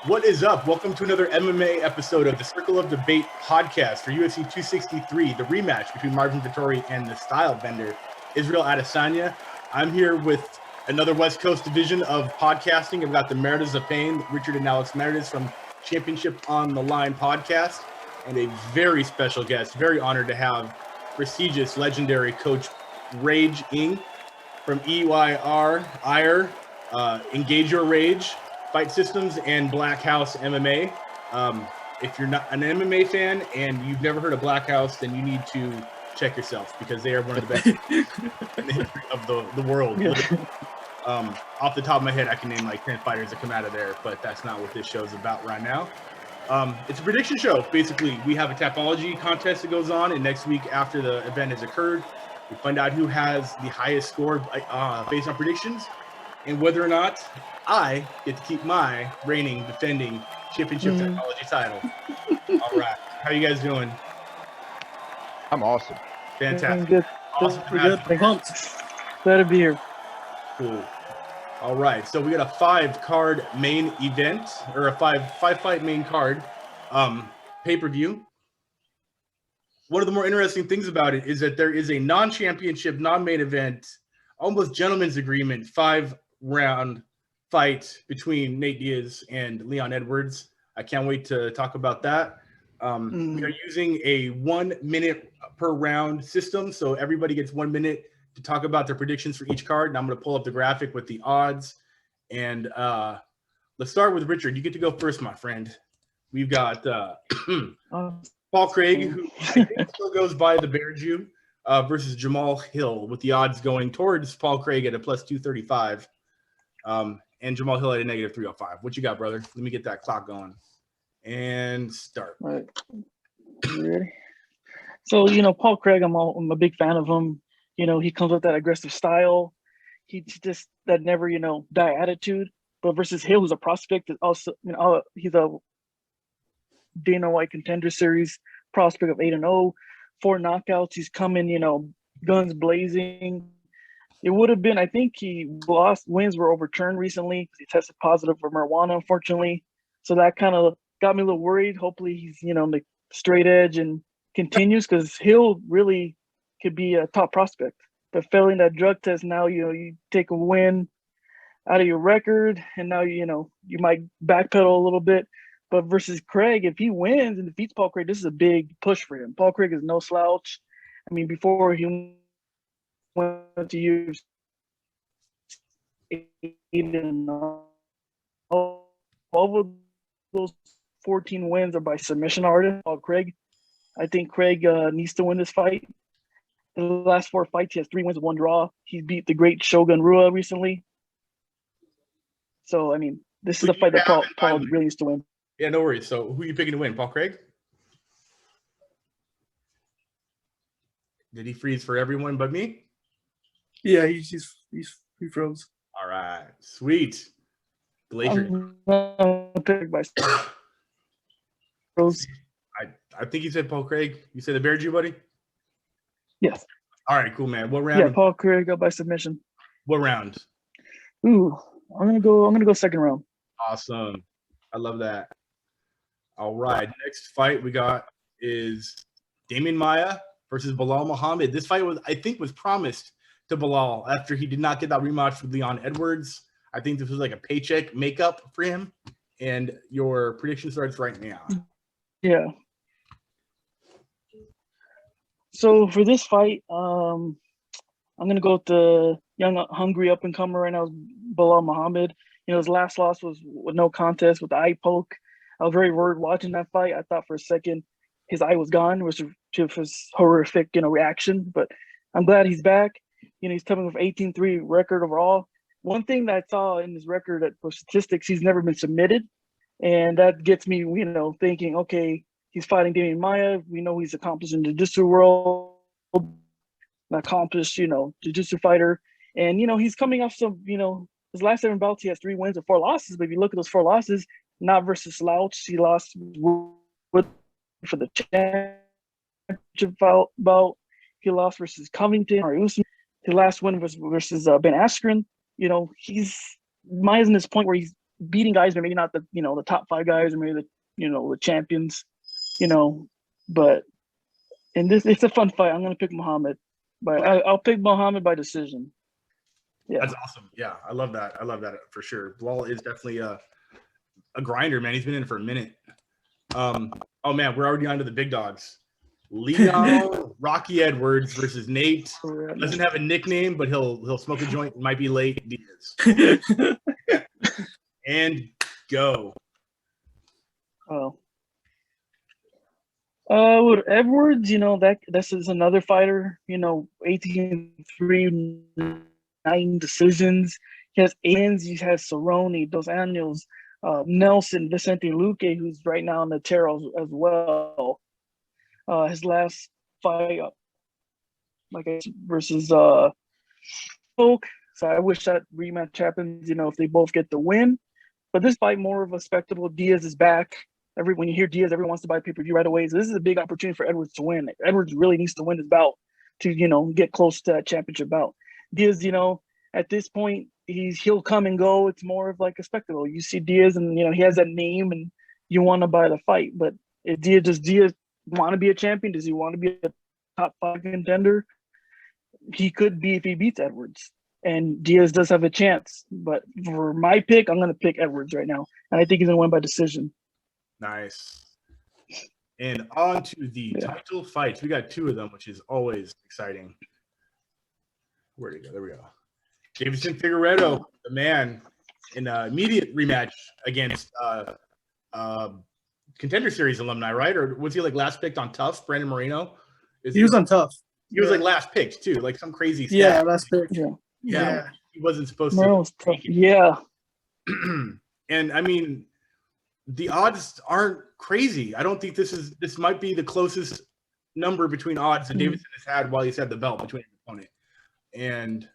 What is up? Welcome to another MMA episode of the Circle of Debate podcast for UFC 263, the rematch between Marvin Vettori and the style bender, Israel Adesanya. I'm here with another West Coast division of podcasting. I've got the Meridas of Pain, Richard and Alex Meridas from Championship on the Line podcast, and a very special guest. Very honored to have prestigious, legendary coach Rage Ing from EYR, Engage Your Rage, Fight Systems, and Black House MMA. If you're not an MMA fan and you've never heard of Black House, then you need to check yourself because they are one of the best in the history of the world. Yeah. Off the top of my head, I can name like 10 fighters that come out of there, but that's not what this show's about right now. It's a prediction show. Basically, we have a Tapology contest that goes on, and next week after the event has occurred, we find out who has the highest score based on predictions and whether or not I get to keep my reigning, defending championship technology title. All right. How you guys doing? I'm awesome. Fantastic. Good. Awesome. Good. Glad to be here. Cool. All right. So we got a 5-card main event, or a five-fight main card pay-per-view. One of the more interesting things about it is that there is a non-championship, non-main event, almost gentleman's agreement, 5-round fight between Nate Diaz and Leon Edwards. I can't wait to talk about that. We are using a 1 minute per round system, so everybody gets 1 minute to talk about their predictions for each card. And I'm going to pull up the graphic with the odds. And let's start with Richard. You get to go first, my friend. We've got Paul Craig, who I think still goes by the Bear Jew, versus Jamal Hill, with the odds going towards Paul Craig at a plus 235. And Jamal Hill at a negative 305. What you got, brother? Let me get that clock going. And start. All right. You ready? So, Paul Craig, I'm a big fan of him. He comes with that aggressive style. He's just that never, die attitude. But versus Hill, who's a prospect, also, he's a Dana White Contender Series prospect of 8-0, 4 knockouts. He's coming, guns blazing. It would have been, I think wins were overturned recently because he tested positive for marijuana, unfortunately. So that kind of got me a little worried. Hopefully he's, the straight edge and continues, because Hill really could be a top prospect. But failing that drug test, now, you take a win out of your record, and now, you might backpedal a little bit. But versus Craig, if he wins and defeats Paul Craig, this is a big push for him. Paul Craig is no slouch. I mean, before he went to UFC, all of those 14 wins are by submission artist. Craig, I think Craig needs to win this fight. In the last 4 fights, he has 3 wins, 1 draw. He beat the great Shogun Rua recently. So, I mean, this is a fight that Paul really needs to win. Yeah, no worries. So, who are you picking to win? Paul Craig? Did he freeze for everyone but me? Yeah, he froze. All right, sweet. Glacier. Froze. I think you said Paul Craig. You said the Bear Jew, buddy? Yes. All right, cool, man. What round? Yeah, Paul Craig got by submission. What round? Ooh, I'm gonna go second round. Awesome. I love that. All right, next fight we got is Damian Maia versus Belal Muhammad. This fight was promised to Belal after he did not get that rematch with Leon Edwards. I think this was like a paycheck makeup for him. And your prediction starts right now. Yeah. So for this fight, I'm gonna go with the young, hungry up-and-comer right now, Belal Muhammad. His last loss was with no contest with the eye poke. I was very worried watching that fight. I thought for a second his eye was gone, which was horrific, reaction. But I'm glad he's back. He's coming with 18-3 record overall. One thing that I saw in his record for statistics, he's never been submitted. And that gets me, thinking, okay, he's fighting Damian Maia. We know he's accomplished in the jiu-jitsu world, an accomplished, jiu-jitsu fighter. And, he's coming off some, his last 7 bouts, he has 3 wins and 4 losses. But if you look at those 4 losses, not versus slouch. He lost for the championship bout. He lost versus Covington or Usman. His last win was versus Ben Askren. Maia's in this point where he's beating guys, but maybe not the the top 5 guys, or maybe the champions, but in this, it's a fun fight. I'm gonna pick Muhammad, but I'll pick Muhammad by decision. Yeah, that's awesome. Yeah, I love that. I love that for sure. Bilal is definitely a grinder, man. He's been in for a minute. Oh man, we're already on to the big dogs. Leon Rocky Edwards versus Nate. Doesn't have a nickname, but he'll smoke a joint. Might be late. Diaz. And go. Oh. With Edwards, this is another fighter. 18-3, 9 decisions. He has Ains. He has Cerrone, Dos Anjos, Nelson, Vicente Luque, who's right now on the tear as well. His last fight, versus Folk. So I wish that rematch happens. If they both get the win. But this fight more of a spectacle. Diaz is back. When you hear Diaz, everyone wants to buy pay-per-view right away. So this is a big opportunity for Edwards to win. Edwards really needs to win his bout to, get close to that championship bout. Diaz, at this point, he'll come and go. It's more of like a spectacle. You see Diaz and, he has that name and you want to buy the fight. But does Diaz want to be a champion? Does he want to be a top 5 contender? He could be if he beats Edwards. And Diaz does have a chance. But for my pick, I'm going to pick Edwards right now. And I think he's going to win by decision. Nice. And on to the title fights. We got 2 of them, which is always exciting. Where'd it go? There we go. Davidson Figueiredo, the man, in an immediate rematch against Contender Series alumni, right? Or was he like last picked on Tough, Brandon Moreno? He was on Tough. He was like last picked too, like some crazy stat. Yeah, last pick. Yeah. He wasn't supposed to. Yeah. And I mean, the odds aren't crazy. I don't think this might be the closest number between odds that Davidson has had while he's had the belt between his opponent. And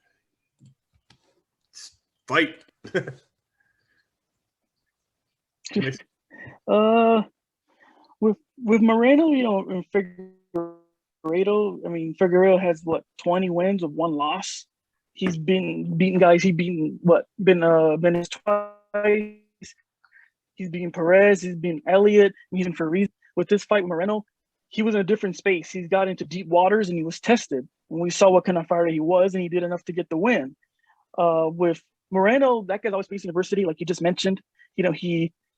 fight. With Moreno, and Figueiredo, Figueiredo has 20 wins with 1 loss. He's been beating guys. He's beaten Benes twice. He's beaten Perez. He's beaten Elliott. He's been Fariz. With this fight with Moreno, he was in a different space. He's got into deep waters and he was tested. And we saw what kind of fighter he was, and he did enough to get the win. With Moreno, that guy's always facing adversity, like you just mentioned.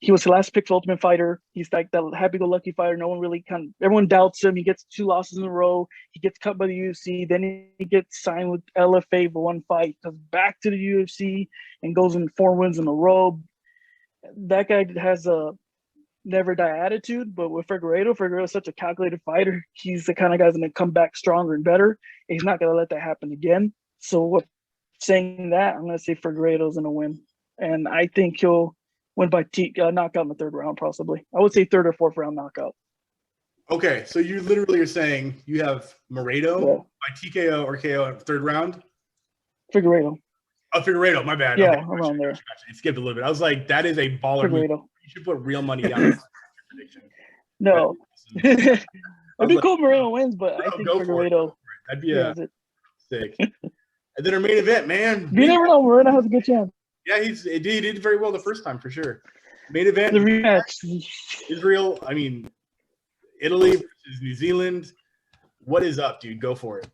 He was the last pick for Ultimate Fighter. He's like that happy-go-lucky fighter. No one really everyone doubts him. He gets 2 losses in a row. He gets cut by the UFC. Then he gets signed with LFA for 1 fight. Comes back to the UFC and goes in 4 wins in a row. That guy has a never die attitude. But with Figueiredo is such a calculated fighter. He's the kind of guy that's going to come back stronger and better. And he's not going to let that happen again. So saying that, I'm going to say Figueiredo's going to win. And I think he'll win by knockout in the 3rd round, possibly. I would say 3rd or 4th round knockout. Okay, so you literally are saying you have Moreno by TKO or KO in the 3rd round? Figueiredo. Oh, Figueiredo, my bad. Yeah, okay, around there. It skipped a little bit. I was like, that is a baller move. You should put real money down on prediction. No. It'd be cool if Moreno wins, but I think Figueiredo. That'd be sick. And then our main event, man. You never know. Moreno has a good chance. Yeah, he did very well the first time for sure. Main event, the rematch. Israel, Italy versus New Zealand. What is up, dude? Go for it.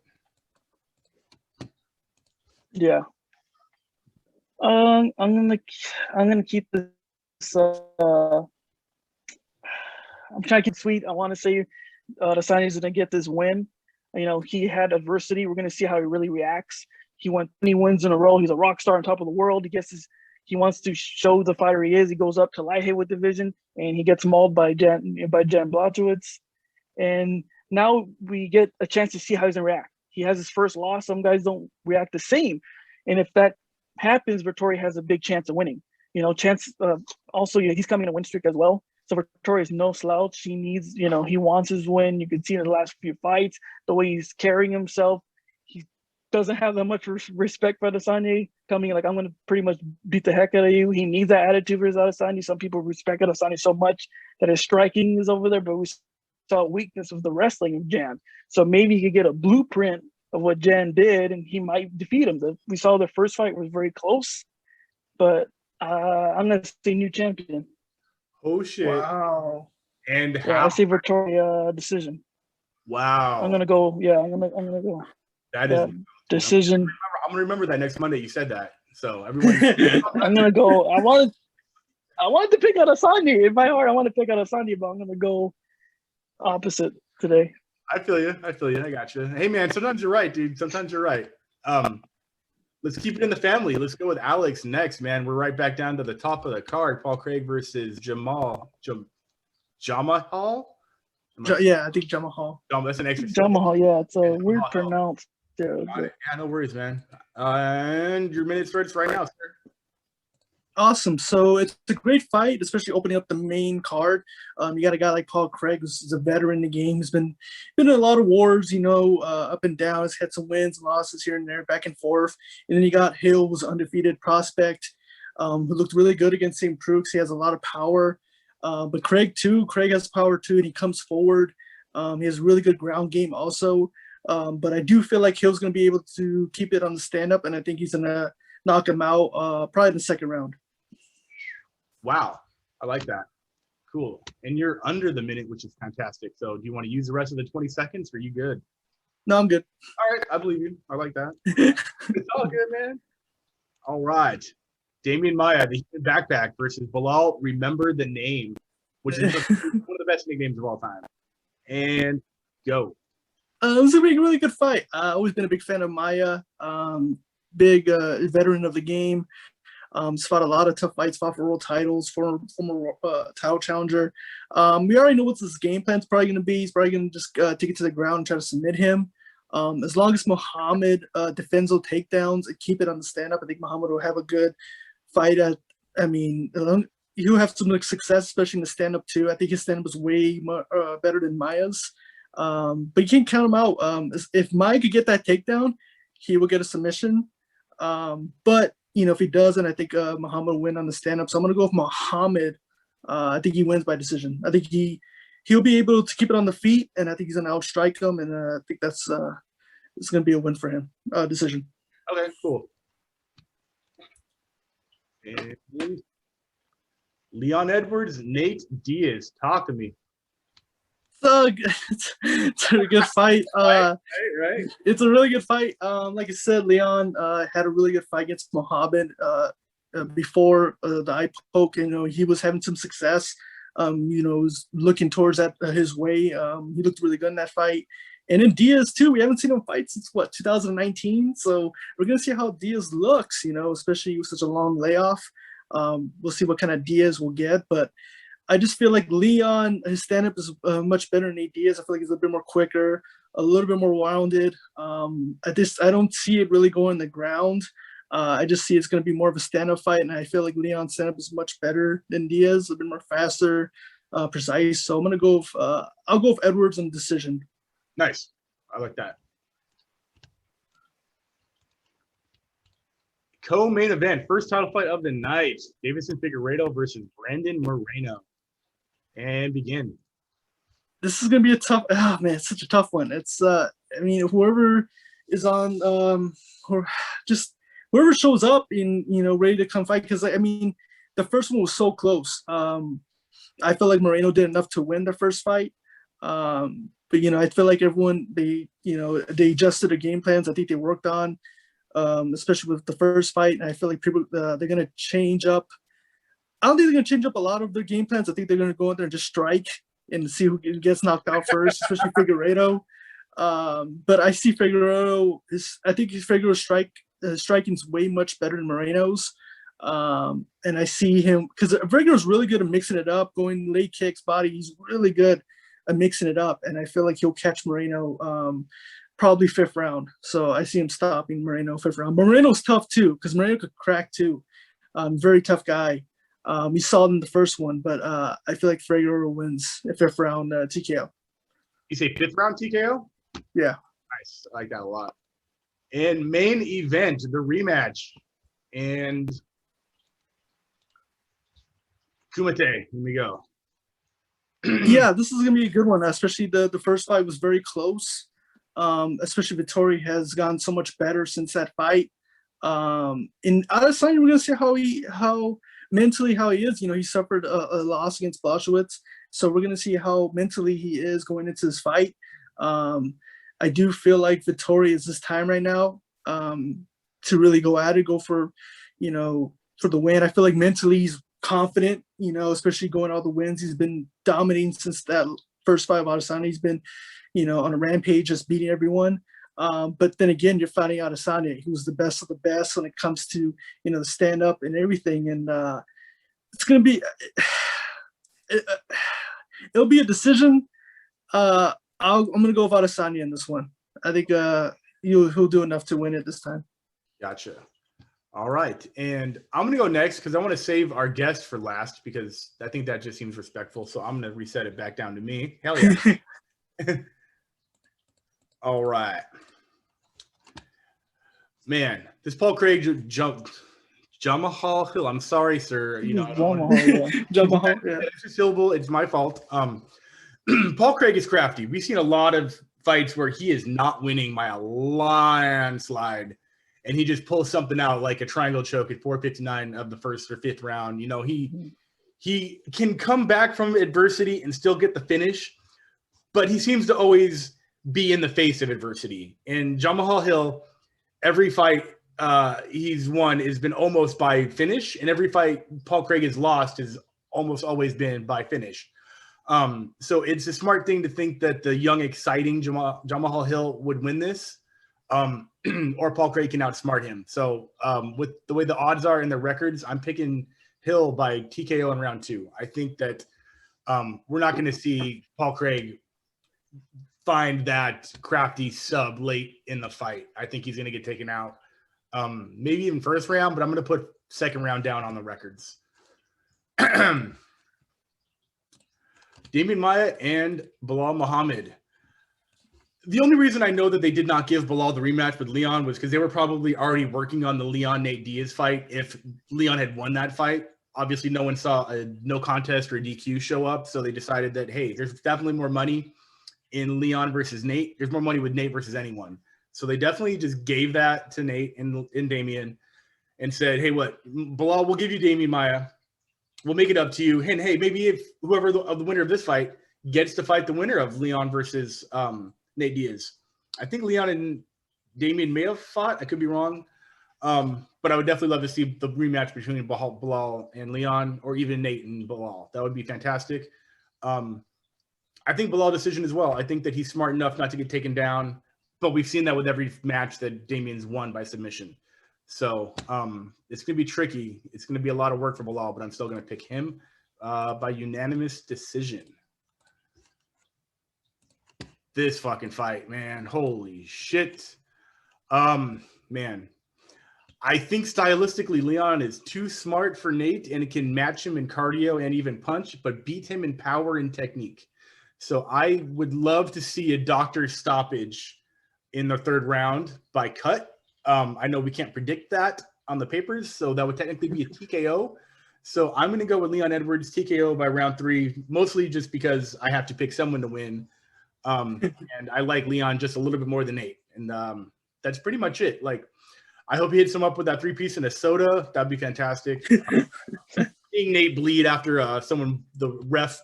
Yeah. I'm gonna keep this. I'm trying to keep it sweet. I want to say Adesanya gonna get this win. He had adversity. We're gonna see how he really reacts. He won 20 wins in a row. He's a rock star on top of the world. He wants to show the fighter he is. He goes up to light heavyweight division and he gets mauled by Jan Blachowicz. And now we get a chance to see how he's gonna react. He has his first loss. Some guys don't react the same. And if that happens, Vettori has a big chance of winning. Also, he's coming in a win streak as well. So Vettori is no slouch. He needs, he wants his win. You can see in the last few fights, the way he's carrying himself. He doesn't have that much respect for Adesanya coming like, I'm going to pretty much beat the heck out of you. He needs that attitude for his Adesanya. Some people respect Adesanya so much that his striking is over there, but we saw weakness of the wrestling of Jan. So maybe he could get a blueprint of what Jan did and he might defeat him. We saw the first fight was very close, but I'm gonna say new champion. Oh shit! Wow. And Yeah, how? I say Victoria decision. Wow, I'm gonna go. Yeah, I'm gonna go. that is Decision. I'm gonna remember that next Monday. You said that, so everyone. I'm gonna go. I wanted to pick out Asandi. In my heart, I want to pick out Asandi, but I'm gonna go opposite today. I feel you. I got you. Hey man, sometimes you're right, dude. Sometimes you're right. Let's keep it in the family. Let's go with Alex next, man. We're right back down to the top of the card. Paul Craig versus Jamal. Jamahal? Yeah, I think Jamahal. That's an extra. Jamahal, yeah, it's a weird Jamahal. pronounce. Yeah, Yeah, no worries, man. And your minute starts right now, sir. Awesome. So it's a great fight, especially opening up the main card. You got a guy like Paul Craig, who's a veteran in the game. He's been in a lot of wars, up and down. He's had some wins and losses here and there, back and forth. And then you got Hill, who's an undefeated prospect, who looked really good against St. Crooks. He has a lot of power. But Craig has power too, and he comes forward. He has a really good ground game also. But I do feel like Hill's going to be able to keep it on the stand-up, and I think he's going to knock him out probably in the second round. Wow. I like that. Cool. And you're under the minute, which is fantastic. So do you want to use the rest of the 20 seconds or are you good? No, I'm good. All right. I believe you. I like that. It's all good, man. All right. Damian Maya, the human backpack versus Bilal, remember the name, which is one of the best nicknames of all time. And go. It was a really good fight. I've always been a big fan of Maya, big veteran of the game. He's fought a lot of tough fights, fought for world titles, former title challenger. We already know what his game plan's probably going to be. He's probably going to just take it to the ground and try to submit him. As long as Muhammad defends those takedowns and keep it on the stand-up, I think Muhammad will have a good fight. He'll have some success, especially in the stand-up too. I think his stand-up is way more, better than Maya's. But you can't count him out. If Maya could get that takedown, he will get a submission. But if he doesn't, I think Muhammad will win on the stand-up. So I'm going to go with Muhammad. I think he wins by decision. I think he'll be able to keep it on the feet, and I think he's going to outstrike him. And I think it's going to be a win for him. Decision. Okay, cool. And Leon Edwards, Nate Diaz. Talk to me. It's a good fight. Right. It's a really good fight. Like I said, Leon had a really good fight against Mohammed before the eye poke. He was having some success. Was looking towards that his way. He looked really good in that fight. And in Diaz too, we haven't seen him fight since 2019. So we're gonna see how Diaz looks. Especially with such a long layoff. We'll see what kind of Diaz we'll get, but I just feel like Leon, his stand-up is much better than Nate Diaz. I feel like he's a bit more quicker, a little bit more rounded. I don't see it really going the ground. I just see it's going to be more of a stand-up fight, and I feel like Leon's stand-up is much better than Diaz, a bit more faster, precise. So I'm going to go with, I'll go with Edwards on decision. Nice. I like that. Co-main event, first title fight of the night. Davison Figueiredo versus Brandon Moreno. And begin. This is gonna be it's such a tough one. It's whoever is on or just whoever shows up in ready to come fight, because the first one was so close. I feel like Moreno did enough to win the first fight. But I feel like everyone they adjusted their game plans. I think they worked on especially with the first fight, and I feel like people they're gonna change up. I don't think they're going to change up a lot of their game plans. I think they're going to go in there and just strike and see who gets knocked out first, especially Figueiredo. But I see Figueiredo I think Figueiredo's striking is way much better than Moreno's. And I see him because Figueiredo's really good at mixing it up, going late kicks, body. He's really good at mixing it up, and I feel like he'll catch Moreno probably fifth round. So I see him stopping Moreno fifth round. But Moreno's tough too, because Moreno could crack too. Very tough guy. We saw it in the first one, but I feel like Figueiredo wins fifth round TKO. You say fifth round TKO? Yeah. Nice. I like that a lot. And main event, the rematch. And Kumite, here we go. Yeah, this is going to be a good one, especially the first fight was very close. Especially Vittori has gotten so much better since that fight. In Adesanya, we're gonna see how mentally he is. You know, he suffered a loss against Blachowicz, so we're gonna see how mentally he is going into this fight. I do feel like Vettori is his time right now to really go at it, go for, you know, for the win. I feel like mentally he's confident, you know, especially going all the wins. He's been dominating since that first fight of Adesanya. He's been, you know, on a rampage, just beating everyone. But then again, you're fighting Adesanya, who's the best of the best when it comes to, you know, the stand up and everything. And it's going to be, it'll be a decision. I'm going to go with Adesanya in this one. I think he'll do enough to win it this time. Gotcha. All right. And I'm going to go next because I want to save our guest for last because I think that just seems respectful. So I'm going to reset it back down to me. Hell yeah. All right. Man, this Paul Craig jumped Jamahal Hill. I'm sorry, sir. You know, Jamahal, yeah. It's a syllable. It's my fault. Paul Craig is crafty. We've seen a lot of fights where he is not winning by a landslide, and he just pulls something out like a triangle choke at 4:59 of the first or fifth round. You know, he can come back from adversity and still get the finish, but he seems to always be in the face of adversity. And Jamahal Hill, every fight he's won has been almost by finish, and every fight Paul Craig has lost has almost always been by finish. So it's a smart thing to think that the young, exciting Jamahal Hill would win this, or Paul Craig can outsmart him. So with the way the odds are in the records, I'm picking Hill by TKO in round 2. I think that we're not going to see Paul Craig find that crafty sub late in the fight. I think he's going to get taken out, maybe even first round, but I'm going to put second round down on the records. Damian Maia and Belal Muhammad. The only reason I know that they did not give Belal the rematch with Leon was because they were probably already working on the Leon-Nate Diaz fight if Leon had won that fight. Obviously, no one saw a no contest or a DQ show up, so they decided that, hey, there's definitely more money in Leon versus Nate. There's more money with Nate versus anyone. So they definitely just gave that to Nate and Damian and said, hey, what, Belal, we'll give you Damian Maia. We'll make it up to you. And hey, maybe if whoever the winner of this fight gets to fight the winner of Leon versus Nate Diaz. I think Leon and Damian may have fought. I could be wrong. But I would definitely love to see the rematch between Belal and Leon, or even Nate and Belal. That would be fantastic. I think Belal decision as well. I think that he's smart enough not to get taken down, but we've seen that with every match that Damian's won by submission. So it's going to be tricky. It's going to be a lot of work for Belal, but I'm still going to pick him by unanimous decision. This fucking fight, man. Holy shit. Man. I think stylistically Leon is too smart for Nate, and it can match him in cardio and even punch, but beat him in power and technique. So I would love to see a doctor stoppage in the third round by cut. I know we can't predict that on the papers, so that would technically be a TKO. So I'm going to go with Leon Edwards TKO by round 3, mostly just because I have to pick someone to win. And I like Leon just a little bit more than Nate. And that's pretty much it. Like, I hope he hits him up with that 3-piece and a soda. That'd be fantastic. Seeing Nate bleed after the ref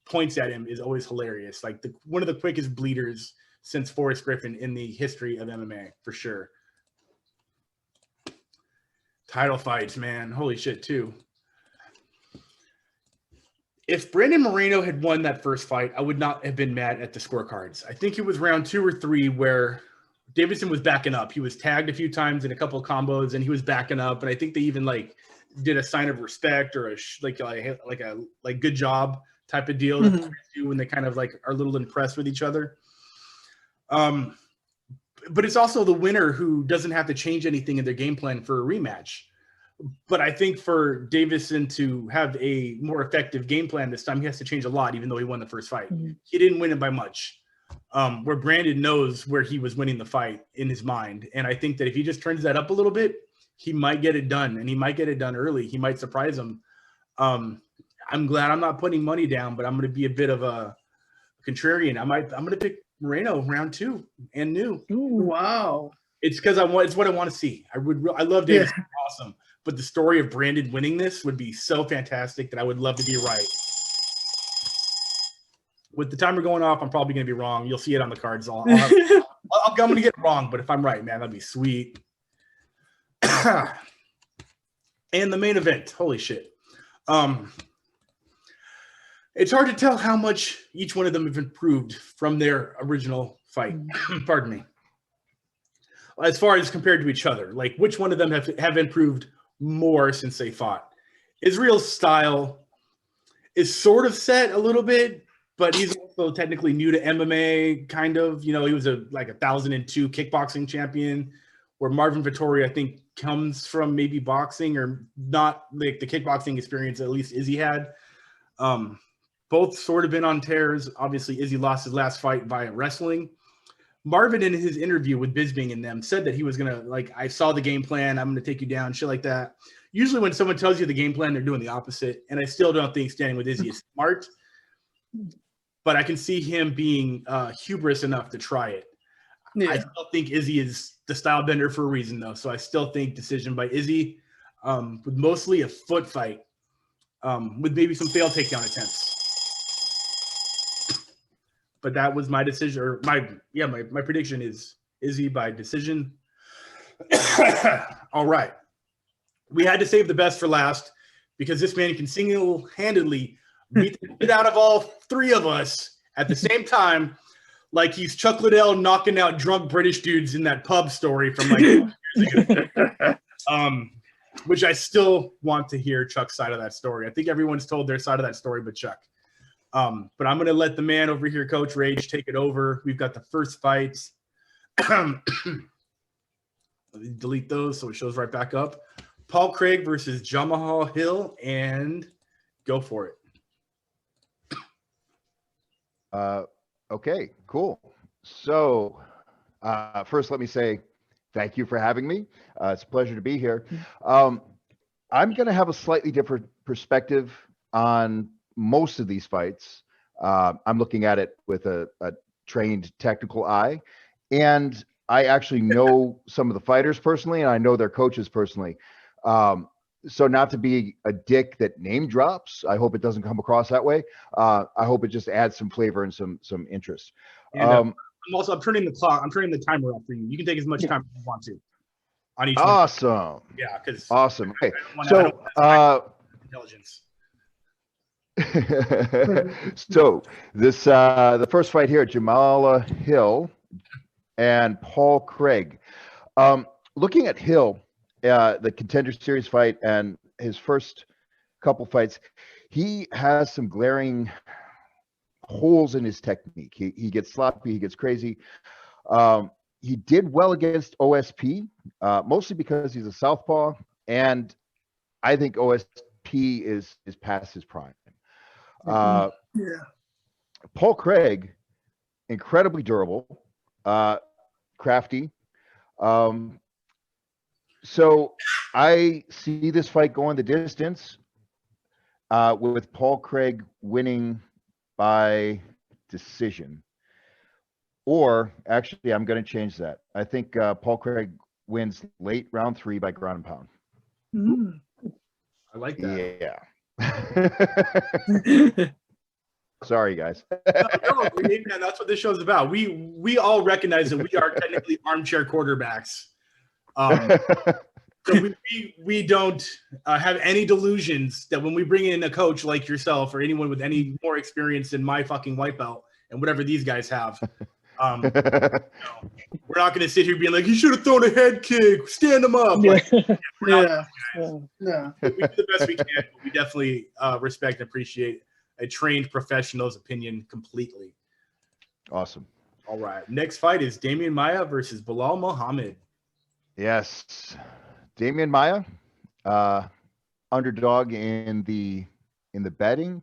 points at him is always hilarious. Like one of the quickest bleeders since Forrest Griffin in the history of MMA, for sure. Title fights, man. Holy shit, too. If Brandon Moreno had won that first fight, I would not have been mad at the scorecards. I think it was round 2 or 3 where Davidson was backing up. He was tagged a few times in a couple of combos, and he was backing up. And I think they even did a sign of respect or a good job type of deal that they do when they kind of are a little impressed with each other. But it's also the winner who doesn't have to change anything in their game plan for a rematch. But I think for Davison to have a more effective game plan this time, he has to change a lot, even though he won the first fight. He didn't win it by much. Where Brandon knows where he was winning the fight in his mind. And I think that if he just turns that up a little bit, he might get it done, and he might get it done early. He might surprise him. I'm glad I'm not putting money down, but I'm going to be a bit of a contrarian. I'm going to pick Moreno round 2 and new. Ooh, wow. It's because it's what I want to see. I love Davis. Yeah. Awesome. But the story of Brandon winning this would be so fantastic that I would love to be right. With the timer going off, I'm probably going to be wrong. You'll see it on the cards. I'm going to get it wrong, but if I'm right, man, that'd be sweet. And the main event, holy shit. It's hard to tell how much each one of them have improved from their original fight. Pardon me. As far as compared to each other, like which one of them have improved more since they fought. Israel's style is sort of set a little bit, but he's also technically new to MMA, kind of. You know, he was a 1002 kickboxing champion, where Marvin Vettori, I think, comes from maybe boxing or not like the kickboxing experience at least Izzy had. Both sort of been on tears. Obviously, Izzy lost his last fight via wrestling. Marvin, in his interview with Bisping and them, said that he was going to, I saw the game plan. I'm going to take you down, shit like that. Usually when someone tells you the game plan, they're doing the opposite. And I still don't think standing with Izzy is smart. But I can see him being hubris enough to try it. Yeah. I still think Izzy is the style bender for a reason, though. So I still think decision by Izzy, with mostly a foot fight, with maybe some failed takedown attempts. But that was my decision, or my prediction is Izzy by decision. All right. We had to save the best for last because this man can single-handedly beat the shit out of all three of us at the same time, like he's Chuck Liddell knocking out drunk British dudes in that pub story from years ago. Which I still want to hear Chuck's side of that story. I think everyone's told their side of that story but Chuck. But I'm going to let the man over here, Coach Rage, take it over. We've got the first fights. Let me delete those so it shows right back up. Paul Craig versus Jamal Hill, and go for it. Okay, cool. So first, let me say thank you for having me. It's a pleasure to be here. I'm going to have a slightly different perspective on most of these fights. I'm looking at it with a trained technical eye, and I actually know some of the fighters personally, and I know their coaches personally. So not to be a dick that name drops, I hope it doesn't come across that way. I hope it just adds some flavor and some interest. And, I'm turning the clock. I'm turning the timer up for you. You can take as much time as you want to on each awesome one. Yeah, because awesome. Okay, so intelligence. So this the first fight here, Jamal Hill and Paul Craig. Looking at Hill, the Contender Series fight and his first couple fights, he has some glaring holes in his technique. He gets sloppy, he gets crazy. He did well against OSP, mostly because he's a southpaw, and I think OSP is past his prime. Paul Craig, incredibly durable, crafty. So I see this fight going the distance, with Paul Craig winning by decision. Or actually, I'm going to change that. I think Paul Craig wins late round 3 by ground and pound. Mm. I like that. Yeah. Sorry, guys. No, that's what this show's about. We all recognize that we are technically armchair quarterbacks. So we don't have any delusions that when we bring in a coach like yourself or anyone with any more experience than my fucking white belt and whatever these guys have, we're not going to sit here being like, you should have thrown a head kick, stand them up. Like, we do the best we can, but we definitely respect and appreciate a trained professional's opinion completely. Awesome. All right. Next fight is Damian Maia versus Bilal Muhammad. Yes. Damian Maia, underdog in the betting,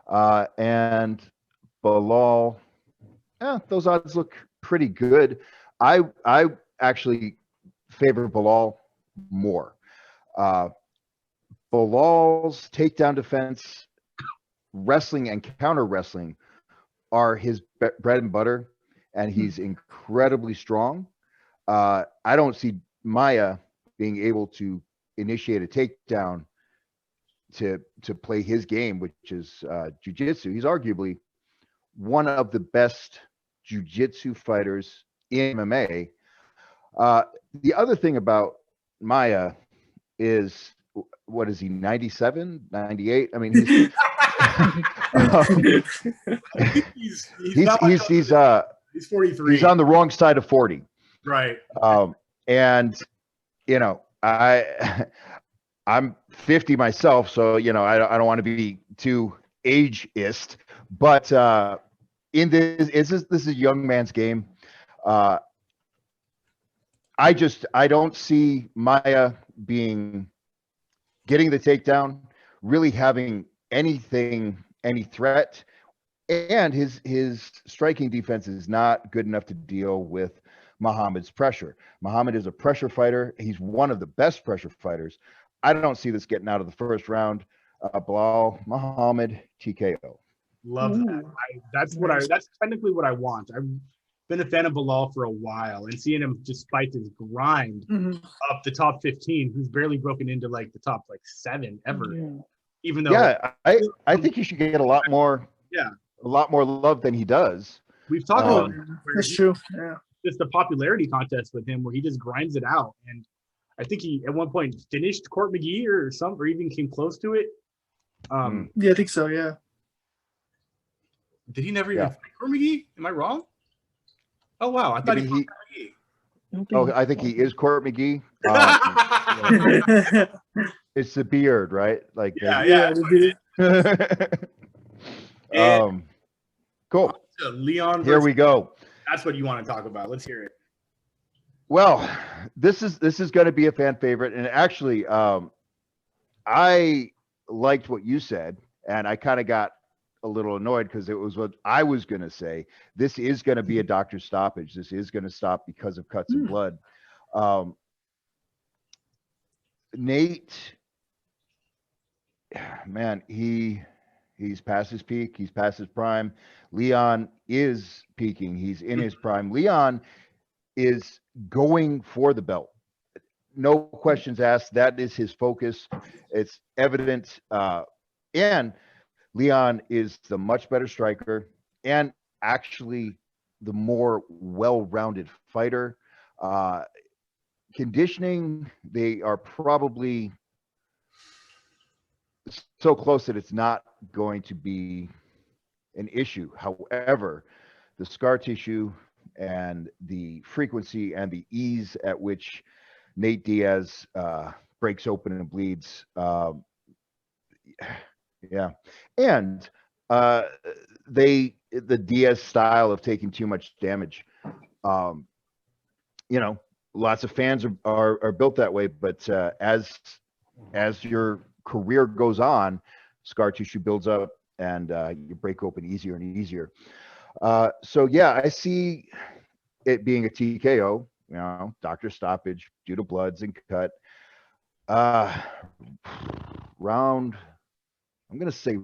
and Bilal, those odds look pretty good. I actually favor Bilal more. Bilal's takedown defense, wrestling and counter wrestling are his bread and butter, and he's incredibly strong. I don't see Maya being able to initiate a takedown to play his game, which is jiu-jitsu. He's arguably one of the best jiu-jitsu fighters in MMA. The other thing about Maya is, what is he, 97, 98? I mean, he's 43. He's on the wrong side of 40. Right. And, you know, I'm 50 myself, so, you know, I don't want to be too ageist, but this is a young man's game. I don't see Maya getting the takedown, really having any threat, and his striking defense is not good enough to deal with Muhammad's pressure. Muhammad is a pressure fighter. He's one of the best pressure fighters. I don't see this getting out of the first round. Bilal Muhammad TKO. Love that. That's technically what I want. I've been a fan of Bilal for a while, and seeing him just fight this grind up the top 15, who's barely broken into like the top 7 ever. Yeah. Even though I think he should get a lot more love than he does. We've talked about that's true. Yeah. Just the popularity contest with him where he just grinds it out. And I think he at one point finished Court McGee or even came close to it. Yeah, I think so, yeah. Did he never even fight Court McGee? Am I wrong? Oh wow, I thought he fought McGee. Oh, I think he is Court McGee. It's the beard, right? Like cool. Leon. Here we go. That's what you want to talk about. Let's hear it. Well, this is going to be a fan favorite, and actually, I liked what you said, and I kind of got a little annoyed because it was what I was going to say. This is going to be a doctor stoppage. This is going to stop because of cuts and blood. Nate, man, he's past his peak. He's past his prime. Leon is peaking. He's in his prime. Leon is going for the belt. No questions asked. That is his focus. It's evident. And Leon is the much better striker and actually the more well-rounded fighter. Conditioning, they are probably so close that it's not going to be an issue. However, the scar tissue and the frequency and the ease at which Nate Diaz breaks open and bleeds, and the Diaz style of taking too much damage. You know, lots of fans are built that way, but as your career goes on, scar tissue builds up and you break open easier and easier. So yeah, I see it being a TKO, you know, doctor stoppage due to bloods and cut. I'm going to say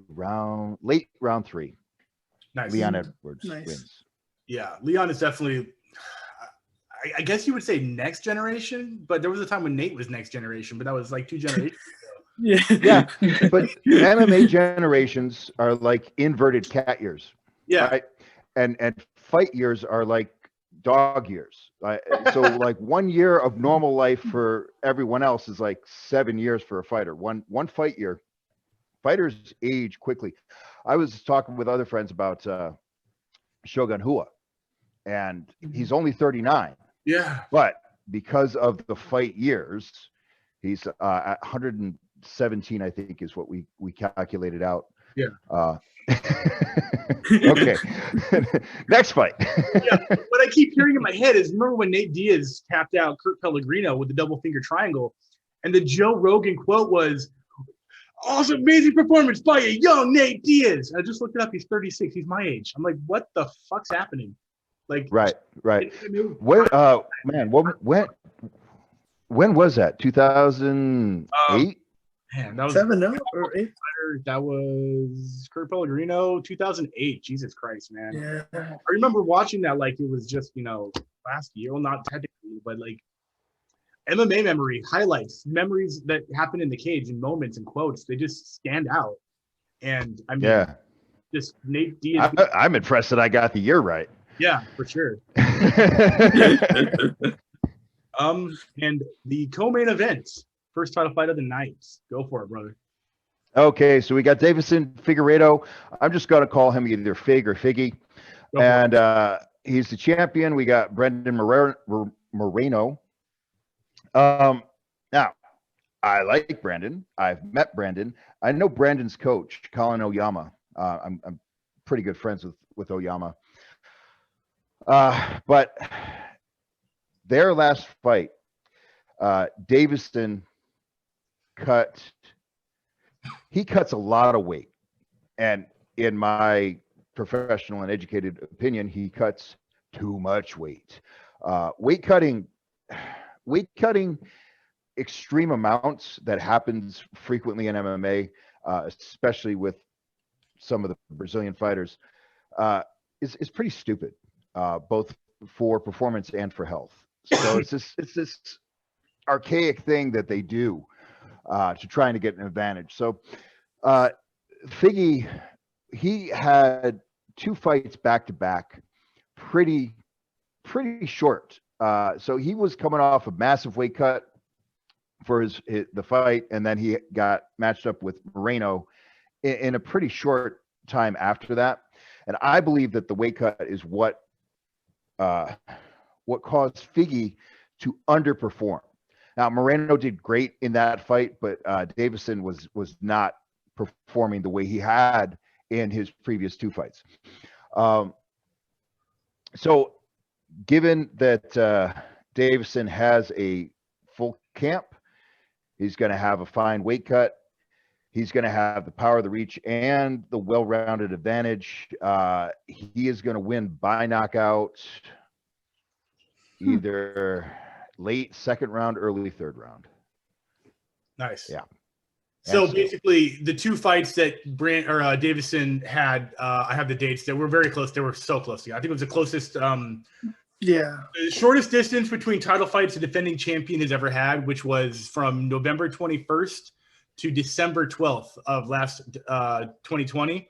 late round 3. Nice. Leon Edwards wins. Yeah, Leon is definitely, I guess you would say next generation, but there was a time when Nate was next generation, but that was like 2 generations ago. Yeah, but MMA generations are like inverted cat years. Yeah. Right? And fight years are like dog years. So like 1 year of normal life for everyone else is like 7 years for a fighter. One fight year. Fighters age quickly. I was talking with other friends about Shogun Rua, and he's only 39. Yeah. But because of the fight years, he's at 117, I think, is what we calculated out. Yeah. Okay. Next fight. Yeah. What I keep hearing in my head is, remember when Nate Diaz tapped out Kurt Pellegrino with the double finger triangle, and the Joe Rogan quote was, "Awesome, amazing performance by a young Nate Diaz." I just looked it up. He's 36. He's my age. I'm like, what the fuck's happening? Like, right. When was that? 2008? Man, that was 7 or 8. That was Kurt Pellegrino, 2008. Jesus Christ, man. Yeah. I remember watching that like it was just, last year. Well, not technically, to, but like MMA memory highlights memories that happen in the cage and moments and quotes. They just stand out. And I mean, just Nate Diaz. I'm impressed that I got the year right. Yeah, for sure. And the co-main event, first title fight of the night. Go for it, brother. Okay, so we got Davison Figueiredo. I'm just going to call him either Fig or Figgy. And he's the champion. We got Brendan Moreno. Now, I like Brandon. I've met Brandon. I know Brandon's coach, Colin Oyama. I'm pretty good friends with Oyama. But their last fight, Davison cuts a lot of weight. And in my professional and educated opinion, he cuts too much weight. Weight cutting extreme amounts that happens frequently in MMA, especially with some of the Brazilian fighters, is pretty stupid, both for performance and for health. So it's this archaic thing that they do to trying to get an advantage. So Figgy, he had 2 fights back to back, pretty short. So he was coming off a massive weight cut for the fight, and then he got matched up with Moreno in a pretty short time after that. And I believe that the weight cut is what caused Figgy to underperform. Now, Moreno did great in that fight, but Davison was not performing the way he had in his previous 2 fights. So given that Davison has a full camp, he's going to have a fine weight cut. He's going to have the power, the reach, and the well-rounded advantage. He is going to win by knockout, either late 2nd round, early 3rd round. Nice. Yeah. So basically, the 2 fights that Davison had, I have the dates. That were very close. They were so close together. I think it was the closest. The shortest distance between title fights a defending champion has ever had, which was from November 21st to December 12th of last 2020.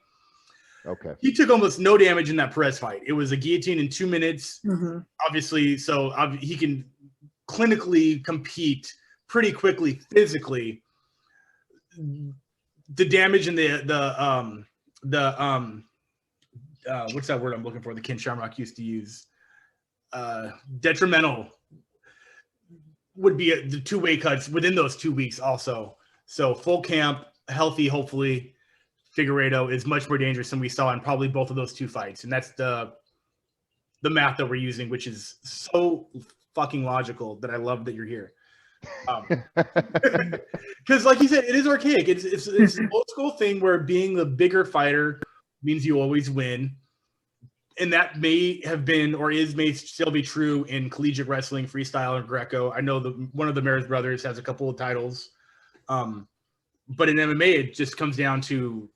Okay. He took almost no damage in that Perez fight. It was a guillotine in 2 minutes. Obviously, so he can clinically compete pretty quickly physically. The damage and the what's that word I'm looking for? The Ken Shamrock used to use. Detrimental would be the 2 weight cuts within those 2 weeks also. So full camp, healthy, hopefully, Figueiredo is much more dangerous than we saw in probably both of those 2 fights. And that's the math that we're using, which is so fucking logical that I love that you're here. Because like you said, it is archaic. It's an old school thing where being the bigger fighter means you always win. And that may have been or may still be true in collegiate wrestling, freestyle, and Greco. I know one of the Maris brothers has a couple of titles. But in MMA, it just comes down to,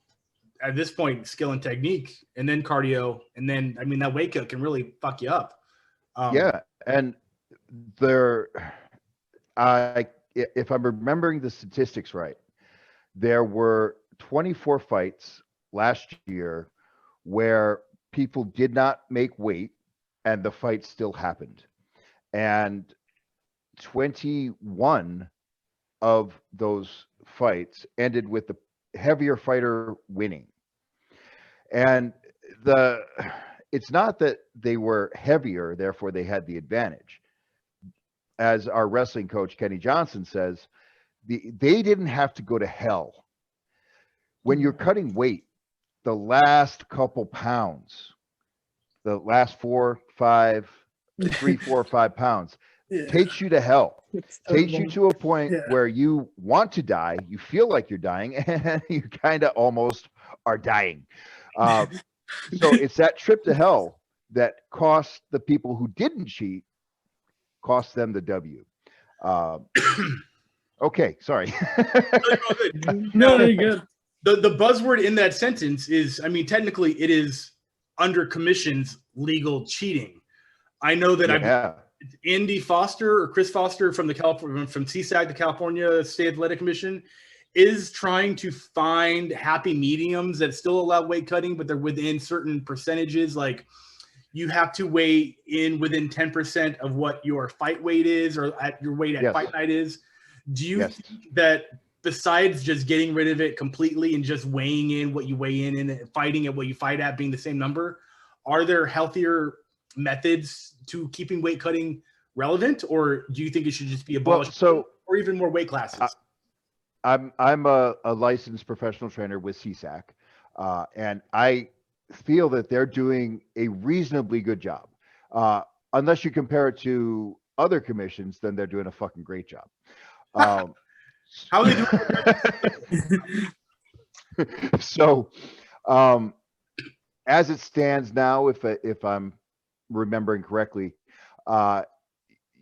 at this point, skill and technique, and then cardio. And then, I mean, that weight cut can really fuck you up. Yeah. And if I'm remembering the statistics right, there were 24 fights last year where people did not make weight and the fight still happened. And 21 of those fights ended with the heavier fighter winning. And it's not that they were heavier, therefore they had the advantage. As our wrestling coach, Kenny Johnson, says, they didn't have to go to hell. When you're cutting weight, the last couple pounds, the last 3, 4, 5 pounds, takes you to hell. Takes you to a point where you want to die, you feel like you're dying, and you kind of almost are dying. So it's that trip to hell that cost the people who didn't cheat, cost them the W. Okay, sorry. No, you're good. The buzzword in that sentence is, I mean, technically it is under commissions legal cheating. I know that It's Andy Foster or Chris Foster from CSAC, the California State Athletic Commission, is trying to find happy mediums that still allow weight cutting, but they're within certain percentages. Like you have to weigh in within 10% of what your fight weight is, or at your weight at fight night is. Do you think that besides just getting rid of it completely and just weighing in what you weigh in and fighting at what you fight at being the same number, are there healthier methods to keeping weight cutting relevant, or do you think it should just be abolished, or even more weight classes? I'm a licensed professional trainer with CSAC, and I feel that they're doing a reasonably good job. Unless you compare it to other commissions, then they're doing a fucking great job. How are they doing? So, as it stands now, if I'm remembering correctly,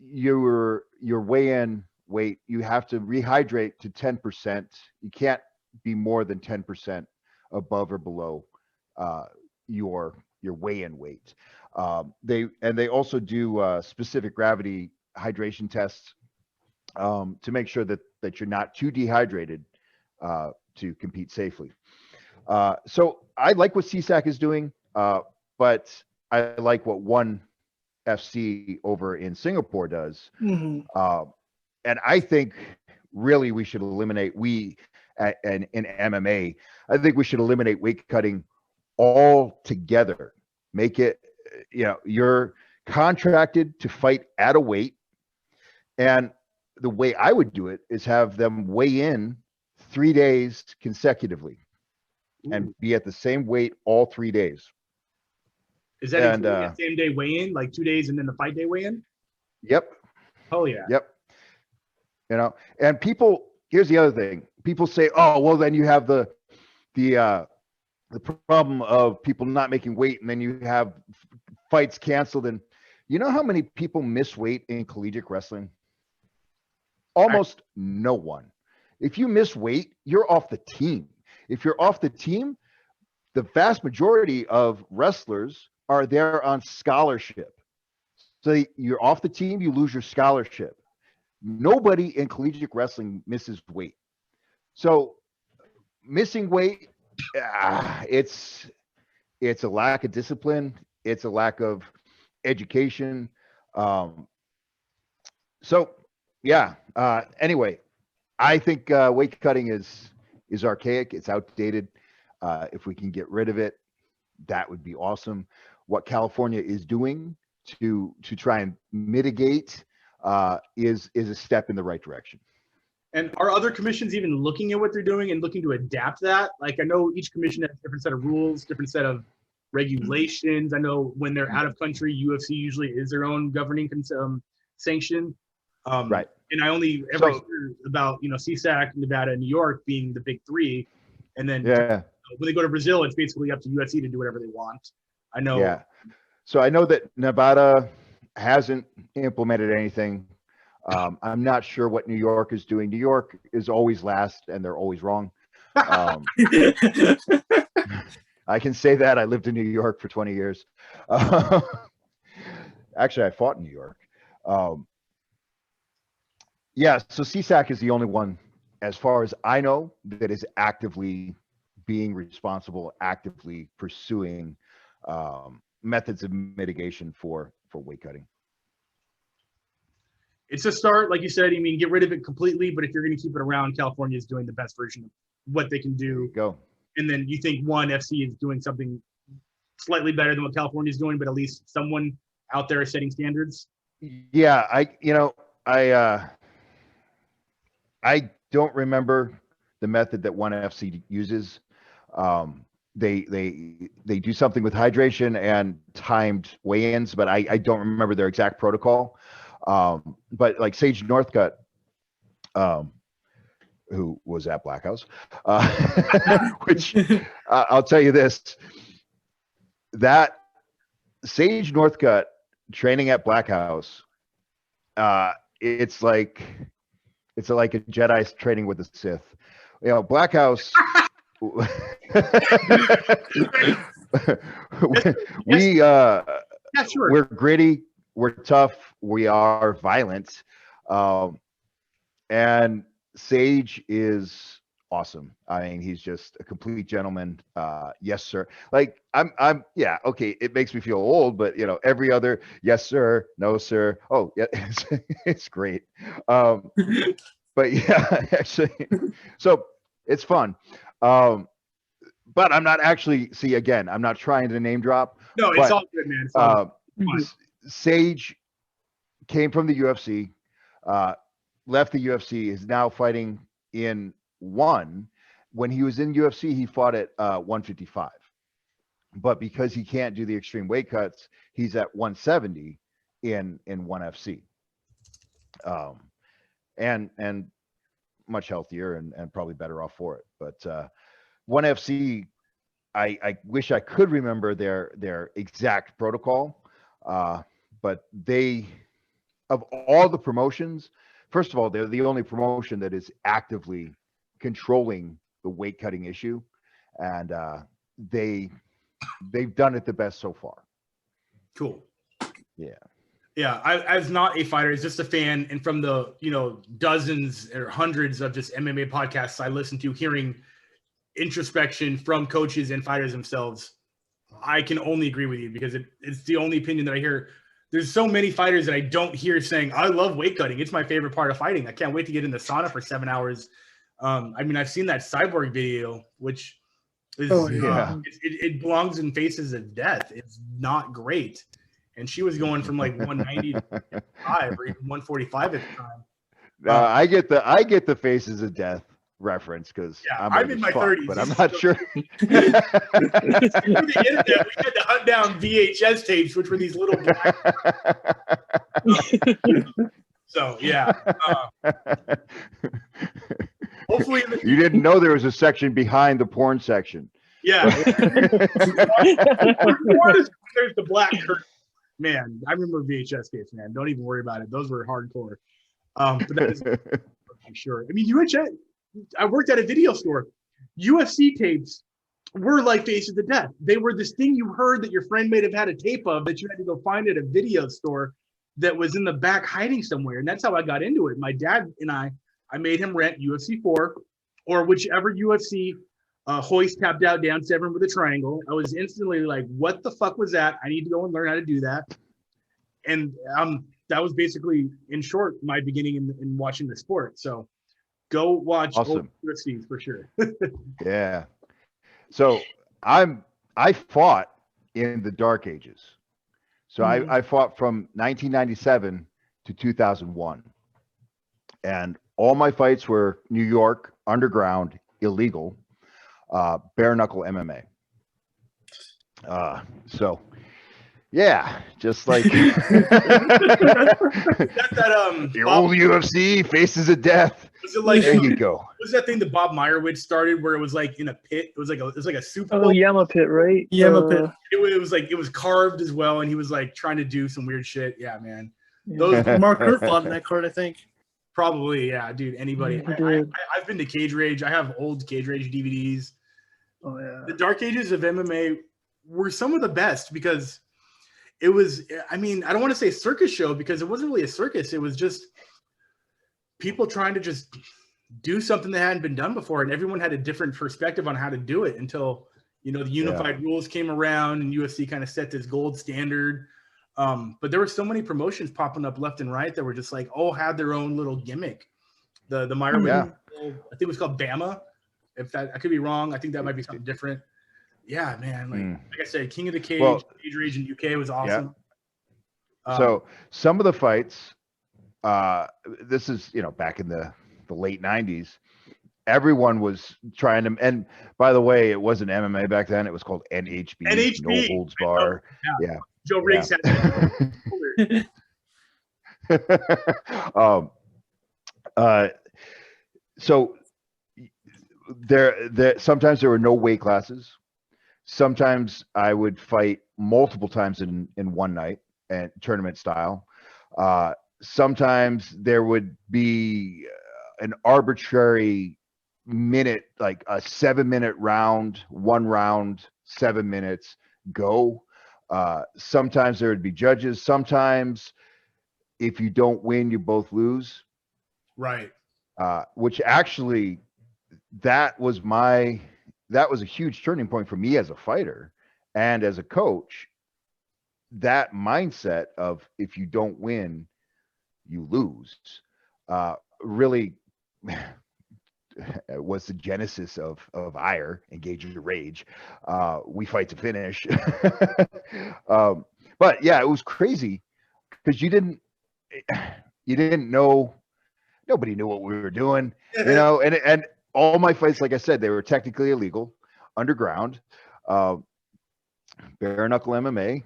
your weigh-in weight, you have to rehydrate to 10%. You can't be more than 10% above or below your weigh-in weight. They also do specific gravity hydration tests to make sure that you're not too dehydrated to compete safely. So I like what CSAC is doing, but I like what One FC over in Singapore does. And I think really we should eliminate, in MMA, I think we should eliminate weight cutting altogether. Make it, you're contracted to fight at a weight. And the way I would do it is have them weigh in 3 days consecutively and be at the same weight all 3 days. Is that a same day weigh-in, like 2 days and then the fight day weigh-in? Yep. Oh yeah. Yep. And people, here's the other thing. People say, oh, well, then you have the problem of people not making weight, and then you have fights canceled. And you know how many people miss weight in collegiate wrestling? Almost no one. If you miss weight, you're off the team. If you're off the team, the vast majority of wrestlers are there on scholarship. So you're off the team, you lose your scholarship. Nobody in collegiate wrestling misses weight. So missing weight, it's a lack of discipline. It's a lack of education. Anyway, I think weight cutting is archaic. It's outdated. If we can get rid of it, that would be awesome. What California is doing to try and mitigate is a step in the right direction. And are other commissions even looking at what they're doing and looking to adapt that? Like, I know each commission has a different set of rules, different set of regulations. I know when they're out of country, UFC usually is their own governing sanction. Right. And I only ever hear about, CSAC, Nevada, and New York being the big three. And then when they go to Brazil, it's basically up to UFC to do whatever they want. I know. Yeah. So I know that Nevada hasn't implemented anything. I'm not sure what New York is doing. New York is always last, and they're always wrong. I can say that. I lived in New York for 20 years. Actually, I fought in New York. So CSAC is the only one, as far as I know, that is actively being responsible, actively pursuing methods of mitigation for weight cutting. It's a start, like you said. Get rid of it completely, but if you're going to keep it around, California is doing the best version of what they can do. Go. And then you think One FC is doing something slightly better than what California is doing, but at least someone out there is setting standards. Yeah, I don't remember the method that One FC uses. They do something with hydration and timed weigh-ins, but I don't remember their exact protocol. But like Sage Northcutt, who was at Black House, which I'll tell you this, that Sage Northcutt training at Black House, it's like a Jedi training with a Sith. Black House. We're gritty. we're tough. We are violent. And Sage is awesome. I mean, he's just a complete gentleman. Yes, sir. Like yeah, okay. It makes me feel old, but you know, every other yes, sir, no, sir. Oh, yeah, it's great. But yeah, actually, so it's fun. But I'm not actually, see, again, I'm not trying to name drop. No, it's but, all good, man. It's all good. Sage came from the UFC, left the UFC, is now fighting in ONE. When he was in UFC, he fought at 155. But because he can't do the extreme weight cuts, he's at 170 in ONE FC. And much healthier and probably better off for it. But ONE FC, I wish I could remember their exact protocol, but they, of all the promotions, first of all, they're the only promotion that is actively controlling the weight cutting issue, and they've done it the best so far. Cool. Yeah. Yeah, as not a fighter, as just a fan, and from the dozens or hundreds of just MMA podcasts I listen to, hearing introspection from coaches and fighters themselves, I can only agree with you, because it's the only opinion that I hear. There's so many fighters that I don't hear saying, I love weight cutting. It's my favorite part of fighting. I can't wait to get in the sauna for 7 hours. I mean, I've seen that Cyborg video, which is it belongs in Faces of Death. It's not great. And she was going from like 190 to 145 or even 145 at the time. I get the Faces of Death reference because I'm in my 30s, but I'm not sure. Through the internet, we had to hunt down VHS tapes, which were these little black. So yeah. Hopefully, you didn't know there was a section behind the porn section. Yeah. There's the black curtain. Man, I remember VHS tapes, man. Don't even worry about it. Those were hardcore. But that is for sure. I mean, I worked at a video store. UFC tapes were like Faces of Death. They were this thing you heard that your friend may have had a tape of that you had to go find at a video store that was in the back hiding somewhere. And that's how I got into it. My dad and I made him rent UFC 4 or whichever UFC hoist, tapped out, down 7 with a triangle. I was instantly like, what the fuck was that? I need to go and learn how to do that. And that was basically, in short, my beginning in watching the sport. So go watch old UFCs for sure. Yeah. So I fought in the dark ages. So I fought from 1997 to 2001. And all my fights were New York, underground, illegal, bare knuckle MMA. So yeah, just like the old UFC, Faces of Death. Was it like, there you go. What was that thing that Bob Meyerowitz started where it was like in a pit? It was like a super. Oh, Yama Pit, right? Yama Pit. It was carved as well, and he was like trying to do some weird shit. Yeah, man. Those Mark Hurt fought in that card, I think. Probably, yeah, dude. Anybody. I've been to Cage Rage. I have old Cage Rage DVDs. Oh yeah. The dark ages of MMA were some of the best because it was. I mean, I don't want to say circus show because it wasn't really a circus. It was just people trying to just do something that hadn't been done before, and everyone had a different perspective on how to do it until the unified rules came around and UFC kind of set this gold standard. But there were so many promotions popping up left and right that were just like, had their own little gimmick. The Meyerowitz, I think it was called Bama. If that, I could be wrong. I think that might be something different. Yeah, man. Like I said, King of the Cage, Cage Rage in UK was awesome. Yeah. So some of the fights, this is back in the late 90s. Everyone was trying to, and by the way, it wasn't MMA back then. It was called NHB, No Holds Bar. Yeah. Joe Riggs had that. So there sometimes there were no weight classes. Sometimes I would fight multiple times in one night and tournament style. Sometimes there would be an arbitrary minute, like a 7-minute round, 1 round, 7 minutes, go. Sometimes there would be judges. Sometimes if you don't win, you both lose. Right. Which actually, that was a huge turning point for me as a fighter and as a coach. That mindset of if you don't win, you lose, really was the genesis of ire, engage your rage. We fight to finish. But yeah, it was crazy because you didn't know, nobody knew what we were doing, and all my fights, like I said, they were technically illegal, underground, bare knuckle MMA.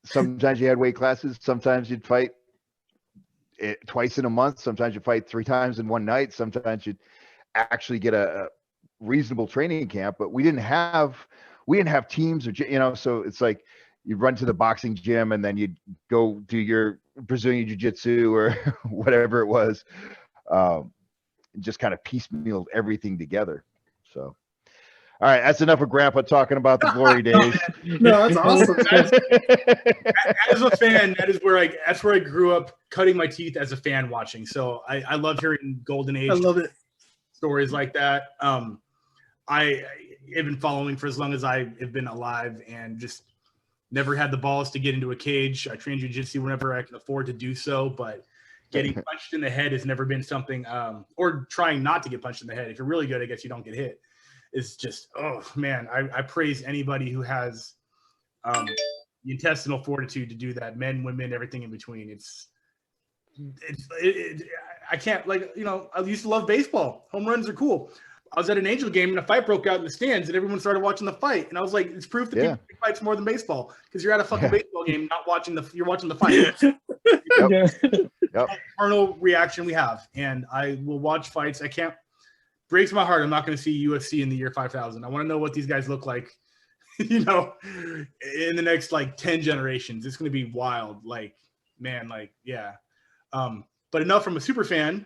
Sometimes you had weight classes, sometimes you'd fight twice in a month, sometimes you fight 3 times in one night, sometimes you'd actually get a reasonable training camp, but we didn't have teams or so it's like you'd run to the boxing gym and then you'd go do your Brazilian jiu-jitsu or whatever it was, just kind of piecemealed everything together. So all right, that's enough of Grandpa talking about the glory days. No, that's awesome. As a fan, that's where I grew up cutting my teeth as a fan watching. So I love hearing golden age. I love it. Stories like that. I have been following for as long as I have been alive and just never had the balls to get into a cage. I train jiu-jitsu whenever I can afford to do so, but getting punched in the head has never been something, or trying not to get punched in the head. If you're really good, I guess you don't get hit. It's just, oh man, I praise anybody who has the intestinal fortitude to do that. Men, women, everything in between. I can't, I used to love baseball. Home runs are cool. I was at an Angel game and a fight broke out in the stands and everyone started watching the fight. And I was like, it's proof that people like fights more than baseball, because you're at a fucking baseball game, not watching you're watching the fight. Yep. Internal reaction we have. And I will watch fights. Breaks my heart. I'm not going to see UFC in the year 5000. I want to know what these guys look like, in the next 10 generations. It's going to be wild. Yeah. But enough from a super fan.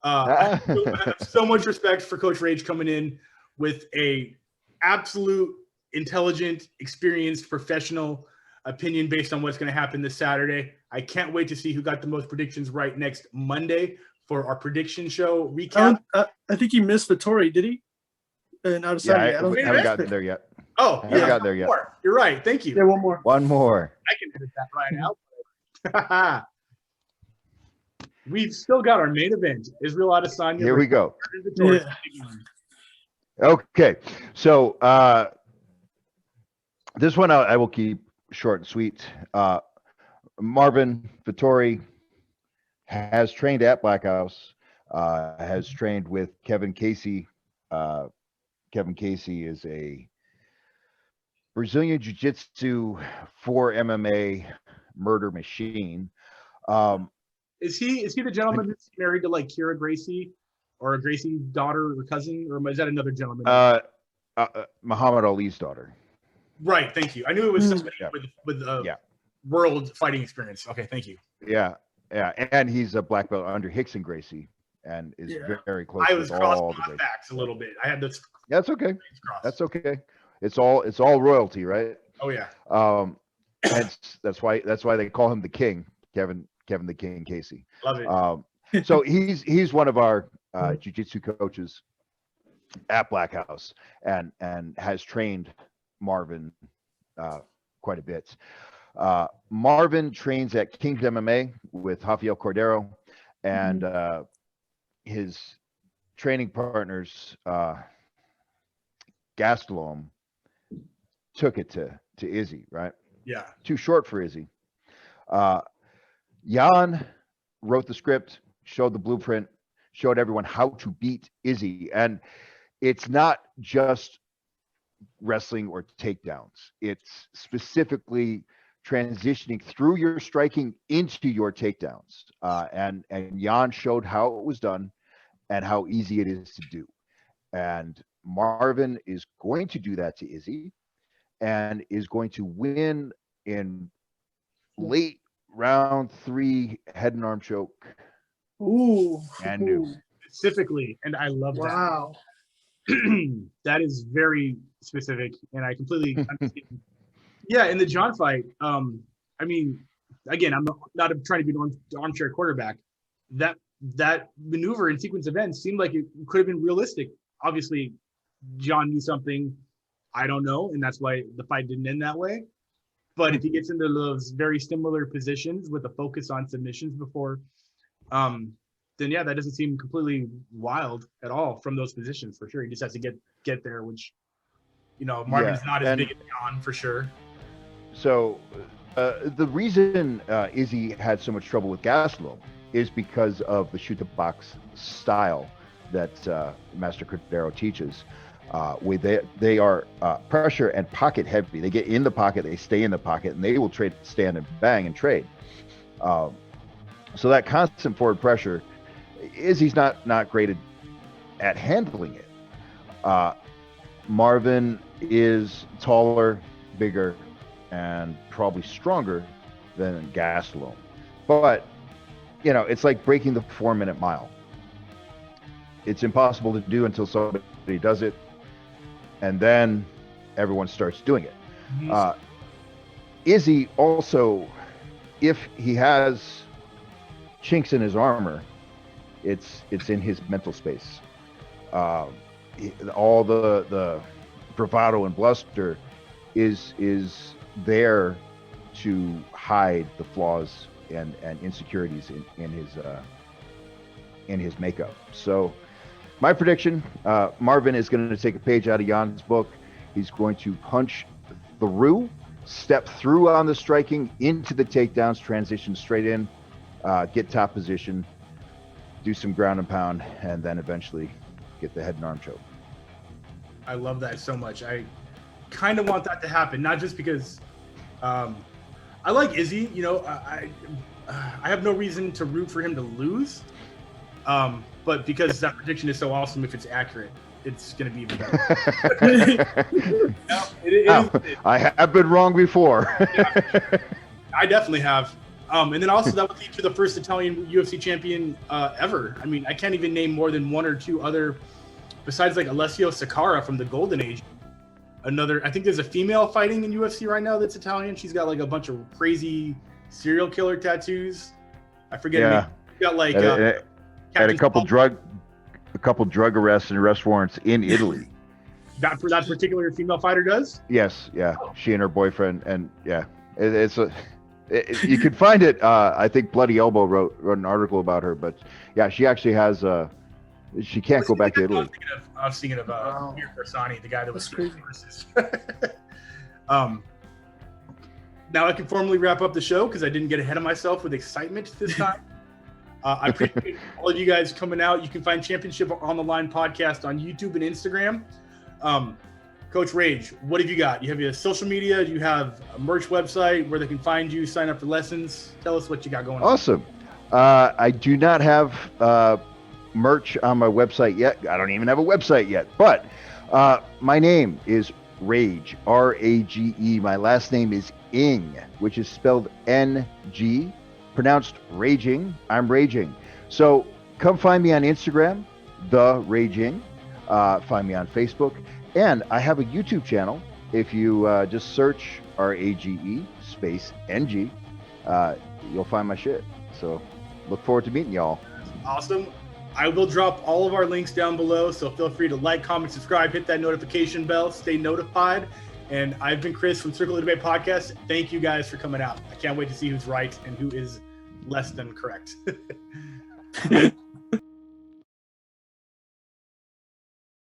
I have so much respect for Coach Rage coming in with a absolute intelligent, experienced, professional opinion based on what's going to happen this Saturday. I can't wait to see who got the most predictions right next Monday for our prediction show recap. I think he missed Vittori, did he? And I haven't gotten there yet. Oh, I haven't gotten there yet. You're right. Thank you. Yeah, one more. One more. I can edit that right out. We've still got our main event, Israel Adesanya. Here we go. Yeah. Okay, so this one I will keep short and sweet. Marvin Vittori has trained at Black House, has trained with Kevin Casey. Kevin Casey is a Brazilian Jiu-Jitsu for MMA murder machine. Is he the gentleman who's married to Kira Gracie, or a Gracie daughter or cousin, or is that another gentleman? Muhammad Ali's daughter. Right. Thank you. I knew it was somebody with world fighting experience. Okay. Thank you. Yeah. And he's a black belt under Hickson Gracie, and is very close. I was crossing my backs a little bit. I had this. That's okay. That's okay. It's all royalty, right? Oh yeah. And that's why they call him the King, Kevin the King Casey. Love it. So he's one of our jiu-jitsu coaches at Black House, and has trained Marvin quite a bit. Marvin trains at King's MMA with Rafael Cordero, and his training partners, Gastelum, took it to Izzy, right? Yeah. Too short for Izzy. Jan wrote the script, showed the blueprint, showed everyone how to beat Izzy. And it's not just wrestling or takedowns. It's specifically transitioning through your striking into your takedowns. And Jan showed how it was done and how easy it is to do. And Marvin is going to do that to Izzy, and is going to win in late round 3 head and arm choke. Ooh. And new. Specifically, and I love that. Wow. That is very specific, and I completely understand Yeah, in the John fight, I mean, again, I'm not trying to be an armchair quarterback. That maneuver and sequence of events seemed like it could have been realistic. Obviously, John knew something I don't know, and that's why the fight didn't end that way. But if he gets into those very similar positions with a focus on submissions before, then yeah, that doesn't seem completely wild at all from those positions for sure. He just has to get there, which, you know, Marvin's not as big as John for sure. So the reason Izzy had so much trouble with Gastelum is because of the shoot the box style that Master Cordero teaches. They are pressure and pocket heavy. They get in the pocket, they stay in the pocket, and they will stand and bang and trade. So that constant forward pressure, Izzy's not great at handling it. Marvin is taller, bigger, and probably stronger than Gastelum. But, you know, it's like breaking the 4-minute mile. It's impossible to do until somebody does it, and then everyone starts doing it. Izzy also, if he has chinks in his armor, it's in his mental space. All the bravado and bluster is there to hide the flaws and insecurities in his makeup. So my prediction, Marvin is going to take a page out of Jan's book. He's going to punch through, step through on the striking, into the takedowns, transition straight in, get top position, do some ground and pound, and then eventually get the head and arm choke. I love that so much. I kind of want that to happen, not just because I like Izzy. You know, I have no reason to root for him to lose, but because that prediction is so awesome, if it's accurate, it's going to be even better. I have been wrong before. Yeah, I definitely have. And then also that would lead to the first Italian UFC champion ever. I mean, I can't even name more than one or two other, besides like Alessio Sakara from the Golden Age. I think there's a female fighting in UFC right now that's Italian. She's got like a bunch of crazy serial killer tattoos. I forget. Yeah. She got like had a couple drug arrests and arrest warrants in Italy. That particular female fighter does? Yes, yeah. Oh. She and her boyfriend, and yeah, you can find it. I think Bloody Elbow wrote an article about her, but yeah, she actually has she can't go back to Italy. I was thinking of Amir Corsani, the guy that was crazy. Now I can formally wrap up the show because I didn't get ahead of myself with excitement this time. I appreciate all of you guys coming out. You can find Championship on the Line podcast on YouTube and Instagram. Coach Rage, what have you got? You have your social media, you have a merch website where they can find you, sign up for lessons. Tell us what you got going on. Awesome. I do not have merch on my website yet. I don't even have a website yet, but my name is Rage, R-A-G-E. My last name is Ing, which is spelled N-G, pronounced raging. I'm raging. So come find me on Instagram, The Raging. Find me on Facebook. And I have a YouTube channel. If you just search R-A-G-E space N-G, you'll find my shit. So look forward to meeting y'all. Awesome. I will drop all of our links down below, so feel free to like, comment, subscribe, hit that notification bell, stay notified. And I've been Chris from Circle of Debate Podcast. Thank you guys for coming out. I can't wait to see who's right and who is less than correct.